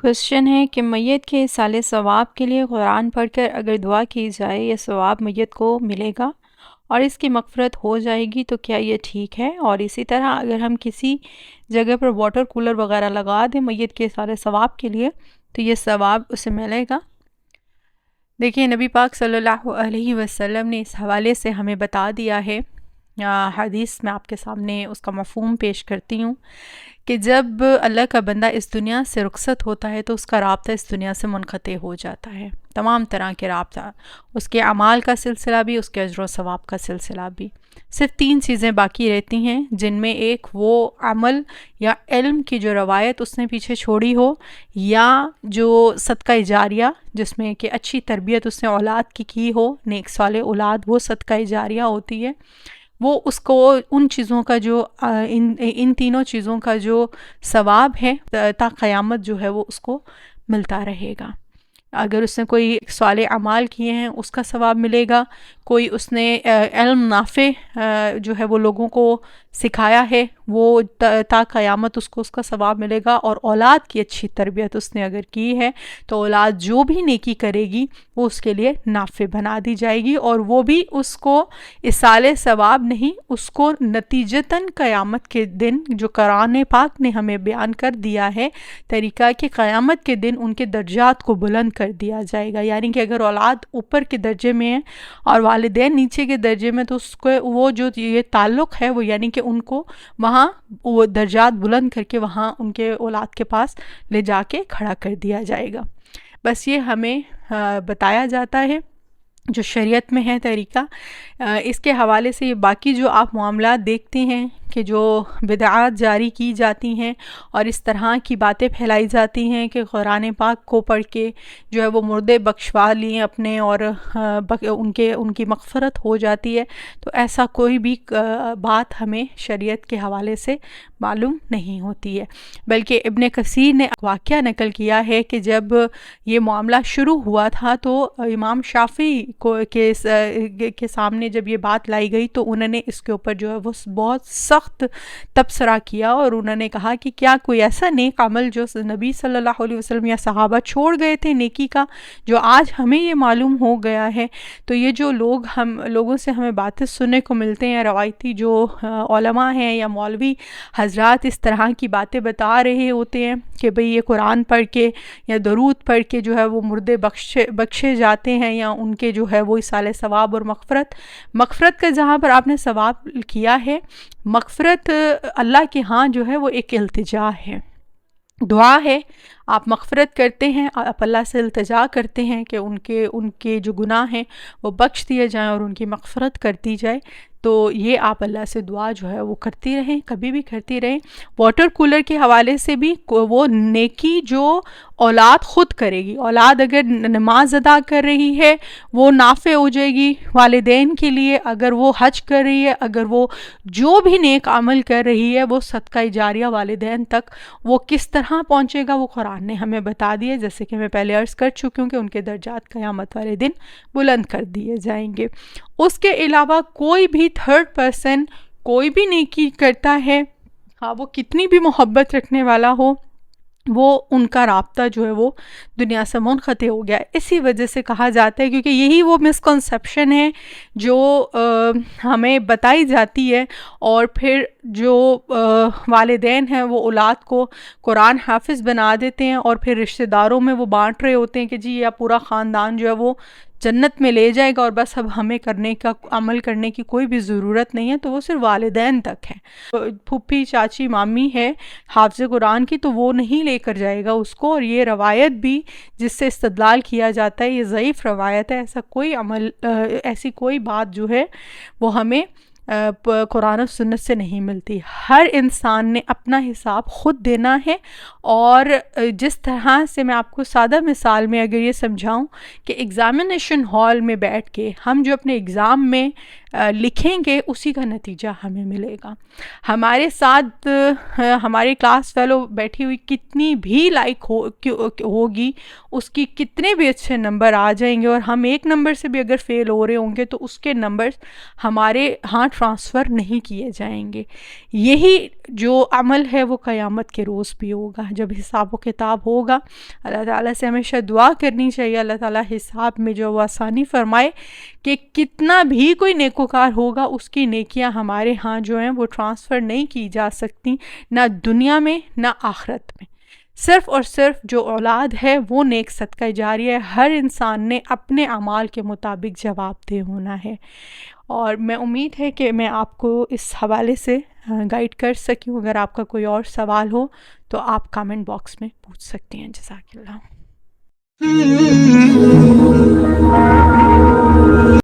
Question ہے کہ میت کے اصالِ ثواب کے لیے قرآن پڑھ کر اگر دعا کی جائے یہ ثواب میت کو ملے گا اور اس کی مغفرت ہو جائے گی تو کیا یہ ٹھیک ہے؟ اور اسی طرح اگر ہم کسی جگہ پر واٹر کولر وغیرہ لگا دیں میت کے اصالِ ثواب کے لیے تو یہ ثواب اسے ملے گا؟ دیکھیں نبی پاک صلی اللہ علیہ وسلم نے اس حوالے سے ہمیں بتا دیا ہے، حدیث میں آپ کے سامنے اس کا مفہوم پیش کرتی ہوں کہ جب اللہ کا بندہ اس دنیا سے رخصت ہوتا ہے تو اس کا رابطہ اس دنیا سے منقطع ہو جاتا ہے، تمام طرح کے رابطہ، اس کے اعمال کا سلسلہ بھی، اس کے اجر و ثواب کا سلسلہ بھی۔ صرف 3 چیزیں باقی رہتی ہیں، جن میں ایک وہ عمل یا علم کی جو روایت اس نے پیچھے چھوڑی ہو، یا جو صدقہ جاریہ جس میں کہ اچھی تربیت اس نے اولاد کی ہو، نیک صالح اولاد، وہ صدقہ جاریہ ہوتی ہے، وہ اس کو ان چیزوں کا جو ان تینوں چیزوں کا جو ثواب ہے تا قیامت جو ہے وہ اس کو ملتا رہے گا۔ اگر اس نے کوئی صالح اعمال کیے ہیں اس کا ثواب ملے گا، کوئی اس نے علم نافع جو ہے وہ لوگوں کو سکھایا ہے وہ تا قیامت اس کو اس کا ثواب ملے گا، اور اولاد کی اچھی تربیت اس نے اگر کی ہے تو اولاد جو بھی نیکی کرے گی وہ اس کے لیے نافع بنا دی جائے گی، اور وہ بھی اس کو اصالِ ثواب نہیں، اس کو نتیجتاً قیامت کے دن جو قرآن پاک نے ہمیں بیان کر دیا ہے طریقہ کہ قیامت کے دن ان کے درجات کو بلند کر دیا جائے گا، یعنی کہ اگر اولاد اوپر کے درجے میں ہے اور والدین نیچے کے درجے میں تو اس کو وہ جو یہ تعلق ہے وہ یعنی کہ ان کو وہاں وہ درجات بلند کر کے وہاں ان کے اولاد کے پاس لے جا کے کھڑا کر دیا جائے گا۔ بس یہ ہمیں بتایا جاتا ہے جو شریعت میں ہے طریقہ۔ اس کے حوالے سے یہ باقی جو آپ معاملات دیکھتے ہیں کہ جو بدعات جاری کی جاتی ہیں اور اس طرح کی باتیں پھیلائی جاتی ہیں کہ قرآن پاک کو پڑھ کے جو ہے وہ مردے بخشوا لیے اپنے اور ان کی مغفرت ہو جاتی ہے، تو ایسا کوئی بھی بات ہمیں شریعت کے حوالے سے معلوم نہیں ہوتی ہے، بلکہ ابن کثیر نے واقعہ نقل کیا ہے کہ جب یہ معاملہ شروع ہوا تھا تو امام شافعی کے سامنے جب یہ بات لائی گئی تو انہوں نے اس کے اوپر جو ہے وہ بہت سخت تبصرہ کیا، اور انہوں نے کہا کہ کیا کوئی ایسا نیک عمل جو نبی صلی اللہ علیہ وسلم یا صحابہ چھوڑ گئے تھے نیکی کا جو آج ہمیں یہ معلوم ہو گیا ہے؟ تو یہ جو لوگوں سے ہمیں باتیں سننے کو ملتے ہیں، روایتی جو علماء ہیں یا مولوی حضرات اس طرح کی باتیں بتا رہے ہوتے ہیں کہ بھئی یہ قرآن پڑھ کے یا درود پڑھ کے جو ہے وہ مردے بخشے جاتے ہیں، یا ان کے جو ہے وہ اصالِ ثواب اور مغفرت کا جہاں پر آپ نے ثواب کیا ہے، مغفرت اللہ کے ہاں جو ہے وہ ایک التجا ہے، دعا ہے، آپ مغفرت کرتے ہیں، آپ اللہ سے التجا کرتے ہیں کہ ان کے جو گناہ ہیں وہ بخش دیے جائیں اور ان کی مغفرت کر دی جائے، تو یہ آپ اللہ سے دعا جو ہے وہ کرتی رہیں، کبھی بھی کرتی رہیں۔ واٹر کولر کے حوالے سے بھی وہ نیکی جو اولاد خود کرے گی، اولاد اگر نماز ادا کر رہی ہے وہ نافع ہو جائے گی والدین کے لیے، اگر وہ حج کر رہی ہے، اگر وہ جو بھی نیک عمل کر رہی ہے وہ صدقہ جاریہ والدین تک وہ کس طرح پہنچے گا وہ قرآن نے ہمیں بتا دیا، جیسے کہ میں پہلے عرض کر چکی ہوں کہ ان کے درجات قیامت والے دن بلند کر دیے جائیں گے۔ اس کے علاوہ کوئی بھی تھرڈ پرسن کوئی بھی نیکی کرتا ہے، ہاں وہ کتنی بھی محبت رکھنے والا ہو، وہ ان کا رابطہ جو ہے وہ دنیا سے منقطع ہو گیا ہے۔ اسی وجہ سے کہا جاتا ہے کیونکہ یہی وہ مسکنسیپشن ہے جو ہمیں بتائی جاتی ہے، اور پھر جو والدین ہیں وہ اولاد کو قرآن حافظ بنا دیتے ہیں اور پھر رشتہ داروں میں وہ بانٹ رہے ہوتے ہیں کہ جی یہ پورا خاندان جو ہے وہ جنت میں لے جائے گا اور بس اب ہمیں عمل کرنے کی کوئی بھی ضرورت نہیں ہے، تو وہ صرف والدین تک ہے۔ پھوپھی چاچی مامی ہے حافظ قرآن کی تو وہ نہیں لے کر جائے گا اس کو، اور یہ روایت بھی جس سے استدلال کیا جاتا ہے یہ ضعیف روایت ہے، ایسا کوئی عمل ایسی کوئی بات جو ہے وہ ہمیں قرآن و سنت سے نہیں ملتی۔ ہر انسان نے اپنا حساب خود دینا ہے، اور جس طرح سے میں آپ کو سادہ مثال میں اگر یہ سمجھاؤں کہ ایگزامینیشن ہال میں بیٹھ کے ہم جو اپنے ایگزام میں لکھیں گے اسی کا نتیجہ ہمیں ملے گا۔ ہمارے ساتھ ہمارے کلاس فیلو بیٹھی ہوئی کتنی بھی لائک ہوگی، اس کی کتنے بھی اچھے نمبر آ جائیں گے، اور ہم ایک نمبر سے بھی اگر فیل ہو رہے ہوں گے تو اس کے نمبر ہمارے ہاں ٹرانسفر نہیں کیے جائیں گے۔ یہی جو عمل ہے وہ قیامت کے روز بھی ہوگا، جب حساب و کتاب ہوگا۔ اللہ تعالیٰ سے ہمیشہ دعا کرنی چاہیے اللہ تعالیٰ حساب میں جو آسانی فرمائے، کہ کتنا بھی کوئی نیکوکار ہوگا اس کی نیکیاں ہمارے ہاں جو ہیں وہ ٹرانسفر نہیں کی جا سکتی، نہ دنیا میں نہ آخرت میں۔ صرف اور صرف جو اولاد ہے وہ نیک صدقہ جاریہ ہے، ہر انسان نے اپنے اعمال کے مطابق جواب دہ ہونا ہے۔ اور میں امید ہے کہ میں آپ کو اس حوالے سے گائیڈ کر سکی ہوں۔ اگر آپ کا کوئی اور سوال ہو تو آپ کامنٹ باکس میں پوچھ سکتے ہیں۔ جزاک اللہ۔